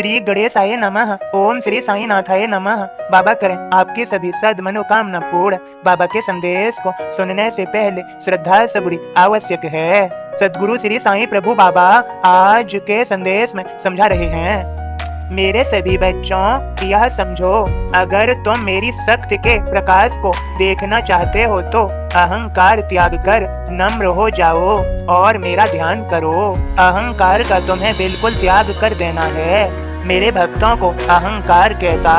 श्री गणेशाय नमः। ओम श्री साईनाथाय नमः। बाबा करें आपकी सभी सद मनोकामना पूर्ण। बाबा के संदेश को सुनने से पहले श्रद्धा सबूरी आवश्यक है। सदगुरु श्री साईं प्रभु बाबा आज के संदेश में समझा रहे हैं। मेरे सभी बच्चों यह समझो, अगर तुम मेरी शक्ति के प्रकाश को देखना चाहते हो तो अहंकार त्याग कर नम्र हो जाओ और मेरा ध्यान करो। अहंकार का तुम्हें बिल्कुल त्याग कर देना है। मेरे भक्तों को अहंकार कैसा?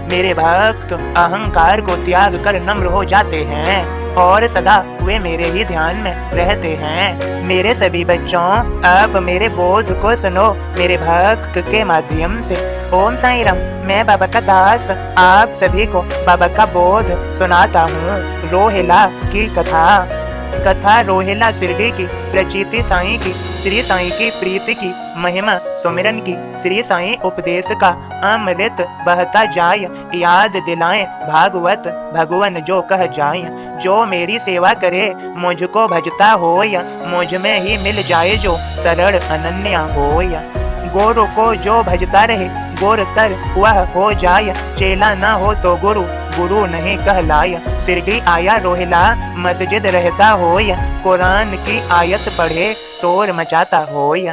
मेरे भक्त अहंकार को त्याग कर नम्र हो जाते हैं और सदा वे मेरे ही ध्यान में रहते हैं। मेरे सभी बच्चों अब मेरे बोध को सुनो मेरे भक्त के माध्यम से। ओम साईं राम। मैं बाबा का दास आप सभी को बाबा का बोध सुनाता हूँ। रोहिला की कथा रोहिला शिरडी की प्रचिति साईं की, श्री साईं की प्रीति की, महिमा सुमिरन की, श्री साईं उपदेश का अमृत बहता जाय, याद दिलाएं भागवत भगवन जो कह जाय। जो मेरी सेवा करे मुझको भजता होय, मुझ में ही मिल जाए जो सरल अनन्या होय। गुरु को जो भजता रहे गुर तर वह हो जाय, चेला न हो तो गुरु नहीं कहलाय। शिरडी आया रोहिला मस्जिद रहता होय, कुरान की आयत पढ़े शोर मचाता होय।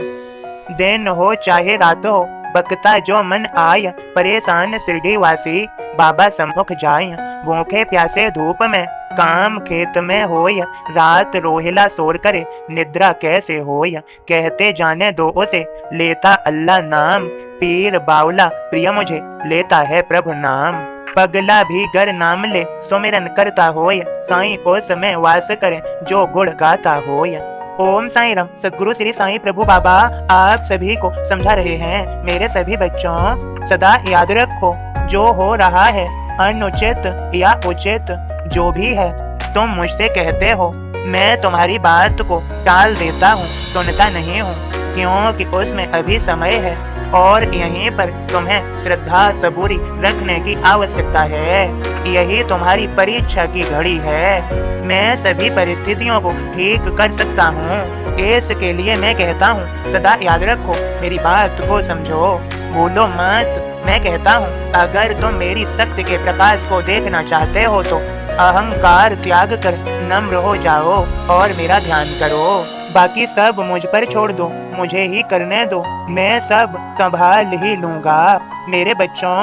दिन हो चाहे रात हो बकता जो मन आय, परेशान शिरडी वासी बाबा सम्मुख जाय। भूखे प्यासे धूप में काम खेत में होय, रात रोहिला शोर करे निद्रा कैसे होय। कहते जाने दो उसे लेता अल्लाह नाम, पीर बावला प्रिय मुझे लेता है प्रभु नाम। पगला भी गर नाम ले सुमिरन करता होय, साईं उस में वास करे जो गुण गाता होय। ओम साईं राम। सदगुरु श्री साईं प्रभु बाबा आप सभी को समझा रहे हैं। मेरे सभी बच्चों सदा याद रखो, जो हो रहा है अनुचित या उचित जो भी है तुम मुझसे कहते हो, मैं तुम्हारी बात को टाल देता हूँ, सुनता नहीं हूँ, क्योंकि उसमें अभी समय है और यहीं पर तुम्हें श्रद्धा सबूरी रखने की आवश्यकता है। यही तुम्हारी परीक्षा की घड़ी है। मैं सभी परिस्थितियों को ठीक कर सकता हूँ, इसके लिए मैं कहता हूँ सदा याद रखो, मेरी बात को समझो, भूलो मत। मैं कहता हूँ अगर तुम मेरी शक्ति के प्रकाश को देखना चाहते हो तो अहंकार त्याग कर नम्र हो जाओ और मेरा ध्यान करो। बाकी सब मुझ पर छोड़ दो, मुझे ही करने दो, मैं सब संभाल ही लूंगा। मेरे बच्चों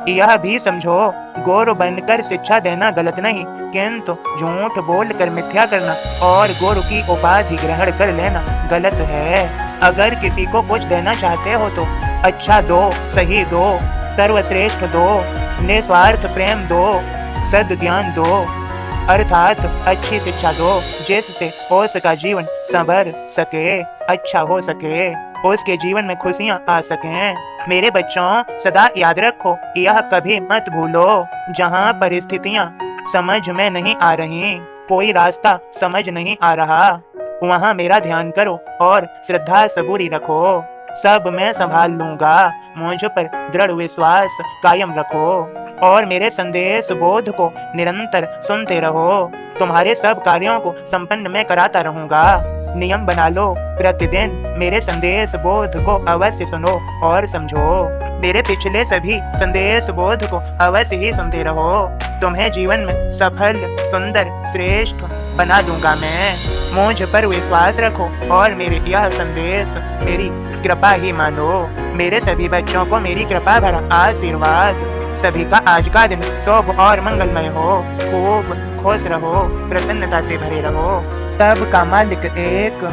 यह भी समझो, गुरु बनकर शिक्षा देना गलत नहीं, किंतु झूठ बोलकर मिथ्या करना और गुरु की उपाधि ग्रहण कर लेना गलत है। अगर किसी को कुछ देना चाहते हो तो अच्छा दो, सही दो, सर्वश्रेष्ठ दो, निस्वार्थ प्रेम दो, सद ज्ञान दो, अर्थात अच्छी शिक्षा दो जिससे उसका जीवन संभर सके, अच्छा हो सके, उसके जीवन में खुशियां आ सकें। मेरे बच्चों सदा याद रखो, यह कभी मत भूलो, जहाँ परिस्थितियां समझ में नहीं आ रही, कोई रास्ता समझ नहीं आ रहा, वहाँ मेरा ध्यान करो और श्रद्धा सबूरी रखो। सब मैं संभाल लूंगा, मुझ पर दृढ़ विश्वास कायम रखो और मेरे संदेश बोध को निरंतर सुनते रहो। तुम्हारे सब कार्यों को संपन्न मैं कराता रहूंगा। नियम बना लो, प्रतिदिन मेरे संदेश बोध को अवश्य सुनो और समझो। मेरे पिछले सभी संदेश बोध को अवश्य ही सुनते रहो। तुम्हें जीवन में सफल, सुंदर, श्रेष्ठ बना दूंगा मैं। मुझ पर विश्वास रखो और मेरे यह संदेश मेरी कृपा ही मानो। मेरे सभी बच्चों को मेरी कृपा भरा आशीर्वाद। सभी का आज का दिन शुभ और मंगलमय हो। खूब खुश रहो, प्रसन्नता से भरे रहो। सबका मालिक एक।